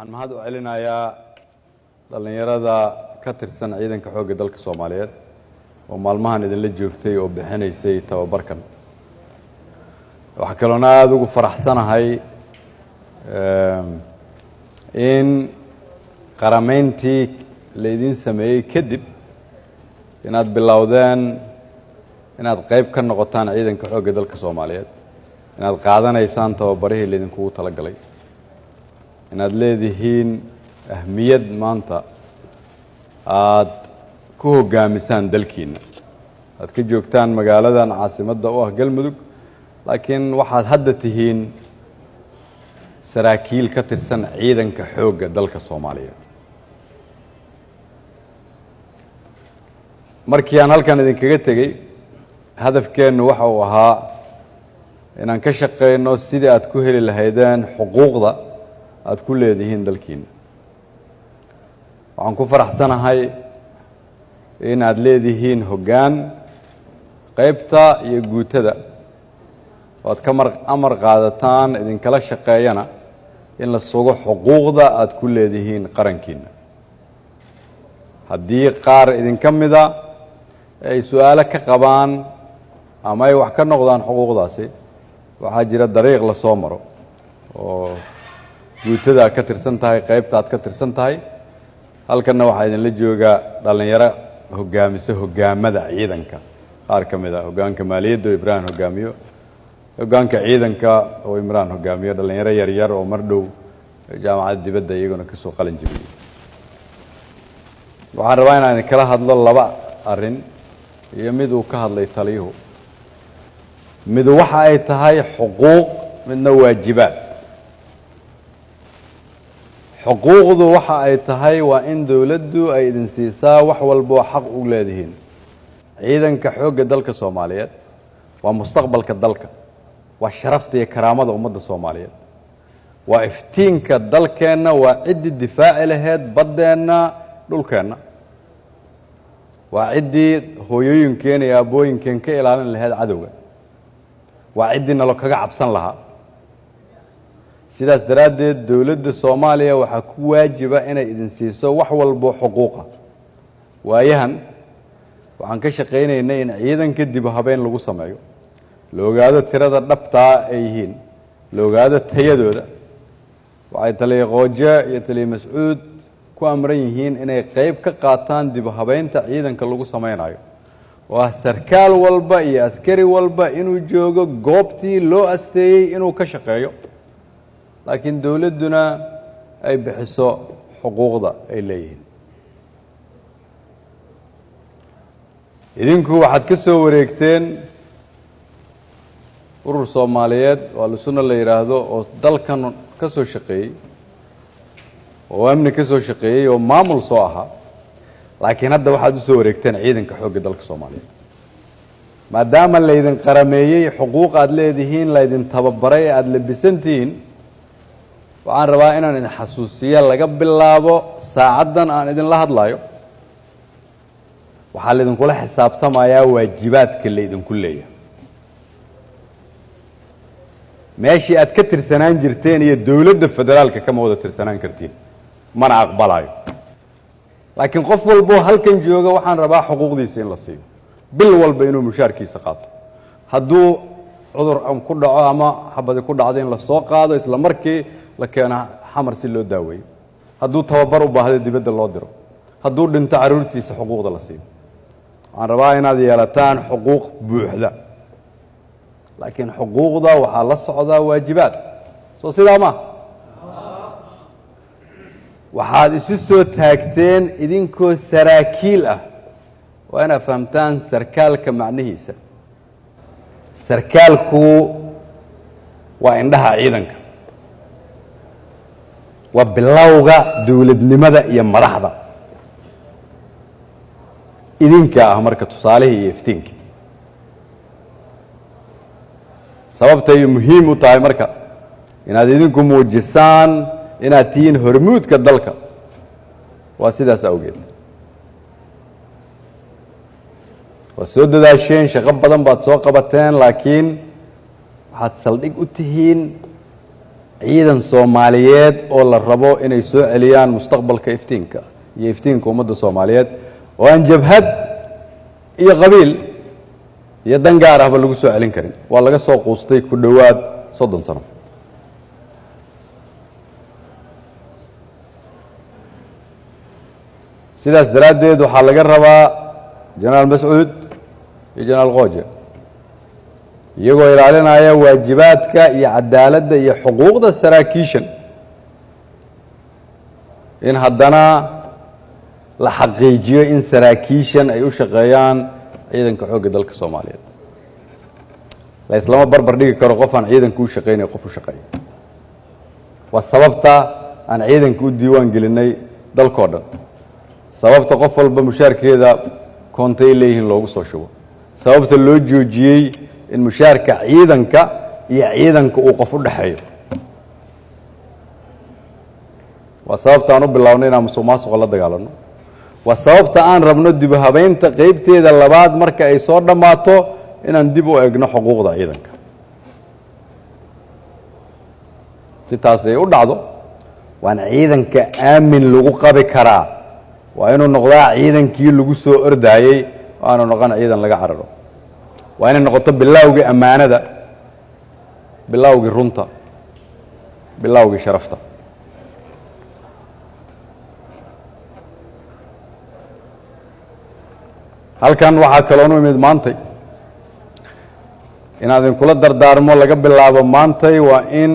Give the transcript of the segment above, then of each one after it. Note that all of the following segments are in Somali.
waxaan mahad u celinayaa dhalinyarada ka tirsan ciidanka xoogga dalka Soomaaliyeed oo maalmahan idin la joogtay oo bixinaysay tababarkan. waxa kale oo aad ugu faraxsanahay in qarameyntii leedin sameeyay kadib inaad bilowdeen inaad qayb ka noqotaan ciidanka xoogga dalka Soomaaliyeed, inaad qaadanaysaan tababarihii leedin kugu talagalay, inaad leedihiin ahmiyad maanta aad ku hogaamisaan dalkiina, aad ka joogtaan magaaladan caasimadda u ah Galmudug, laakiin waxaad hadda tihiin saraakiil ka tirsan ciidanka xoogga dalka Soomaaliyeed. markii aan halkan idinkaga tegey hadafkeennu waxa uu ahaa inaan ka shaqeyno sidii aad ku heli lahaydeen xuquuqda aad ku leedihiin dalkiina. waxaan ku faraxsanahay in aad leedihiin hoggaan qaybta iyo guutada oo aad ka amar qaadataan idinkala shaqeeyana in la sugo xuquuqda aad ku leedihiin qarankiina. haddii qaar idinka mida ay su'aalo ka qabaan ama ay wax ka noqdaan xuquuqdaasi, waxaa jira dariiq la soo maro oo guutada aad ka tirsan tahay, qaybta aad ka tirsan tahay. halkanna waxaa idinla jooga dhalinyaro hogaamisa hogaamada ciidanka qaar ka mid ah, hoggaanka maaliyadda oo Ibrahim hogaamiyo, hoggaanka ciidanka oo Imraan hogaamiyo, dhalinyaro yaryar oo mar dhow jaamacadda dibadda iyaguna ka soo qalin jabiyey. waxaan rabaa inaan idinkala hadlo laba arrin iyo mid uu ka hadlay taliyuhu. midu waxa ay tahay xuquuq, midna waajibaad. xuquuqdu waxa ay tahay waa in dawladdu ay idin siisaa wax walba oo xaq u leedihiin. ciidanka xoogga dalka Soomaaliyeed waa mustaqbalka dalka, waa sharafta iyo karaamada ummadda Soomaaliyeed, waa iftiinka dalkeenna, waa ciddii difaaci lahayd baddeenna, dhulkeenna, waa ciddii hooyooyinkeen iyo aabbooyinkeen ka ilaalin lahayd cadowga, waa ciddii nalo kaga cabsan lahaa. sidaas daraaddeed dawladda Soomaaliya waxaa ku waajiba inay idin siiso wax walbo xuquuqa. waayahan waxaan ka shaqaynaynay in ciidanka dib u habeyn lagu sameeyo, la ogaado tirada dhabtaa ay yihiin, la ogaado tayadooda. waxay taliya qooje iyo taliya Mascuud ku amran yihiin inay qayb ka qaataan dib u habeynta ciidanka lagu sameynayo, oo ah sarkaal walba iyo askari walba inuu joogo goobtii loo asteeyey inuu ka shaqeeyo, laakiin dawladduna ay bixiso xuquuqda ay leeyihiin. idinku waxaad ka soo wareegteen urur Soomaaliyeed oo Al-Sunna la yidhaahdo oo dalkan ka soo shaqeeyey, oo amni ka soo shaqeeyey, oo maamul soo ahaa, laakiin hadda waxaad u soo wareegteen ciidanka xoogga dalka Soomaaliyeed. maadaama laydin qarameeyey, xuquuq aad leedihiin, laydin tababaray, aada labisantihiin, waxaan rabaa inaan idin xasuusiya laga bilaabo saacaddan aan idinla hadlayo waxaa laydinkula xisaabtamayaa waajibaadka laydinku leeyahay. meeshii aad ka tirsanaan jirteen iyo dawladda federaalka kama wada tirsanaan kartiin, mana aqbalayo. laakiin qof walboo halkan jooga waxaan rabaa xuquuqdiisa in la siiyo, bil walba inuu mushaarkiisa qaato. hadduu cudur ku dhaco ama xabadi ku dhacdo in la soo qaado isla markii la keeno xamar si loo daaweeyo. hadduu tababar u baahdo dibadda loo diro. hadduu dhinto carruurtiisa xuquuqda la siiyo. waxaan rabaa inaad yeelataan xuquuq buuxda, laakiin xuquuqda waxaa la socdaa waajibaad. soo sidaa ma waxaad isu soo taagteen idinkoo saraakiil ah. waa inaad fahamtaan sarkaalka macnihiisa. sarkaalku waa indhaha ciidanka, waa bilowga dawladnimada iyo madaxda. idinka ah marka tusaalihii iyo iftiinkii. sababtay muhiim u tahay marka inaad idinku muujisaan inaad tihiin hormuudka dalka waa sidaas awgeed. waa soo dadaasheen, shaqo badan baad soo qabateen, laakiin waxaad saldhig u tihiin ciidan Soomaaliyeed oo la rabo inay soo celiyaan mustaqbalka iftiinka iyo iftiinka ummadda Soomaaliyeed oo aan jabhad iyo qabiil iyo dan gaar ahba lagu soo celin karin waa laga soo quustay ku dhawaad 30 sano sidaas daraadeed waxaa laga rabaa Generaal Mas'uud iyo Generaal Qooje iyagoo ilaalinaya waajibaadka iyo cadaaladda iyo xuquuqda saraakiishan in haddana la xaqiijiyo in saraakiishan ay u shaqeeyaan ciidanka xoogga dalka Soomaaliyeed la islama barbar dhigi karo qof aan ciidanka u shaqeynay qof u shaqeeyo waa sababta aan ciidanka u diiwaan gelinay dalkoo dhan sababta qof walba mushaarkeeda koontay leeyihiin loogu soo shubo sababta loo joojiyey in mushaarka ciidanka iyo ciidanka uu qof u dhaxeeyo waa sababta aan u bilownay inaan musuqmaasuqa la dagaalano waa sababta aan rabno dib u habeynta qaybteeda labaad marka ay soo dhammaato inaan dib u eegno xuquuqda ciidanka si taas ay u dhacdo waan ciidanka aamin lagu qabi karaa waa inuu noqdaa ciidankii lagu soo ordaayey oo aanu noqon ciidan laga cararo waa inay noqoto bilowgii ammaanada bilowgii runta bilowgii sharafta halkan waxaa kaloo u imid maantay inaad idinkula dardaarmo laga bilaabo maantay waa in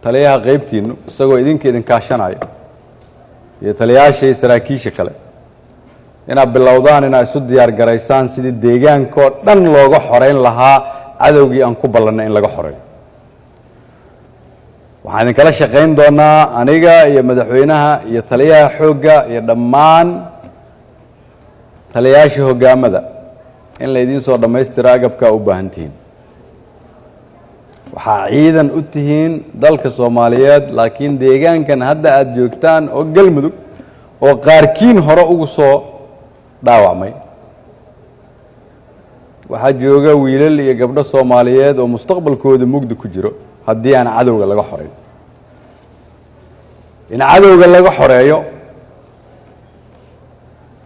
taliyaha qaybtiinnu isagoo idinka idin kaashanaya iyo taliyayaasha iyo saraakiisha kale inaad bilowdaan inaad isu diyaar garaysaan sidii deegaankoo dhan looga xoreyn lahaa cadowgii aan ku ballannay in laga xoreeyo waxaan idinkala shaqayn doonaa aniga iyo madaxweynaha iyo taliyaha xoogga iyo dhammaan taliyayaasha hoggaamada in la idiin soo dhammaystiro agabkaa u baahan tihiin waxaa ciidan u tihiin dalka Soomaaliyeed laakiin deegaankan hadda aad joogtaan oo galmudug oo qaarkiin hore ugu soo dhaawacmay waxaa jooga wiilal iyo gabdho Soomaaliyeed oo mustaqbalkooda mugdi ku jiro haddii aan cadowga laga xoreyn in cadowga laga xoreeyo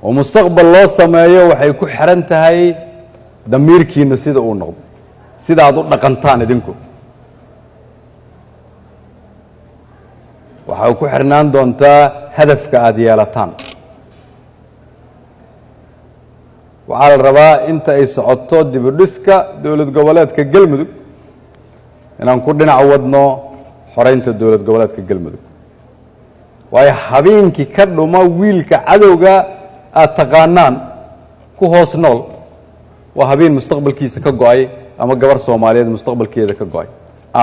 oo mustaqbal loo sameeyo waxay ku xiran tahay damiirkiina sida uu noqdo sida aad u dhaqantaan idinku waxa ku xirnaan doontaa hadafka aad yeelataan waxaa la rabaa inta ay socoto dib u dhiska dowlad goboleedka galmudug inaan ku dhinac wadno xoreynta dowlad goboleedka galmudug waayo habeenkii ka dhuma wiilka cadowga aad taqaanaan ku hoos nool waa habeen mustaqbalkiisa ka go'ay ama gabar Soomaaliyeed mustaqbalkeeda ka go'ay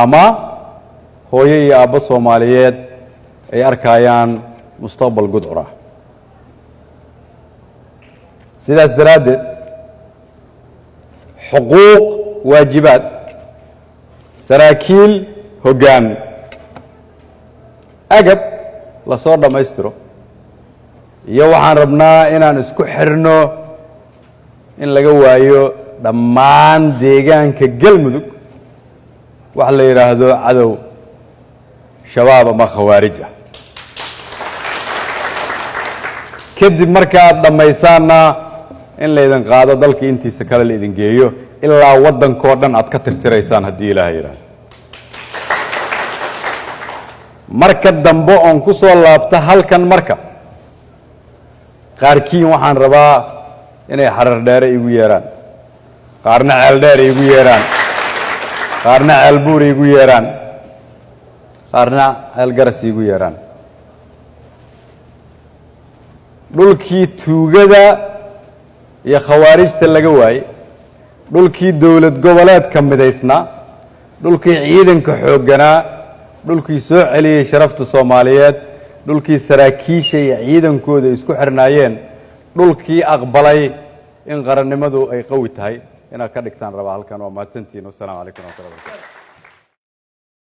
ama hooyo iyo aabbo Soomaaliyeed ay arkayaan mustaqbal gudcur ah sidaas daraadeed xuquuq waajibaad saraakiil hoggaan agab la soo dhammaystiro iyo waxaan rabnaa inaan isku xirno in laga waayo dhammaan deegaanka galmudug wax la yiraahdo cadow shabaab ama khawaarij ah kadib marka aad dhamaysaana in la idin qaado dalka intiisa kale la idin geeyo ilaa waddankoo dhan aad ka tirtiraysaan haddii ilaahay yiraahdo marka dambe oon ku soo laabta halkan marka qaarkiin waxaan rabaa inay xarar dheere igu yeeraan qaarna ceel dheer igu yeeraan qaarna ceel buur igu yeeraan qaarna ceel garas igu yeeraan dhulkii tuugada iyo khawaarijta laga waayey dhulkii dowlad goboleedka midaysnaa dhulkii ciidanka xoogganaa dhulkii soo celiyey sharafta Soomaaliyeed dhulkii saraakiisha iyo ciidankooda isku xirnaayeen dhulkii aqbalay in qarannimadu ay qawi tahay inaad ka dhigtaan rabaa halkan waa mahadsantihiin. Wassalaamu calaykum warahmatullahi wabarakatuh.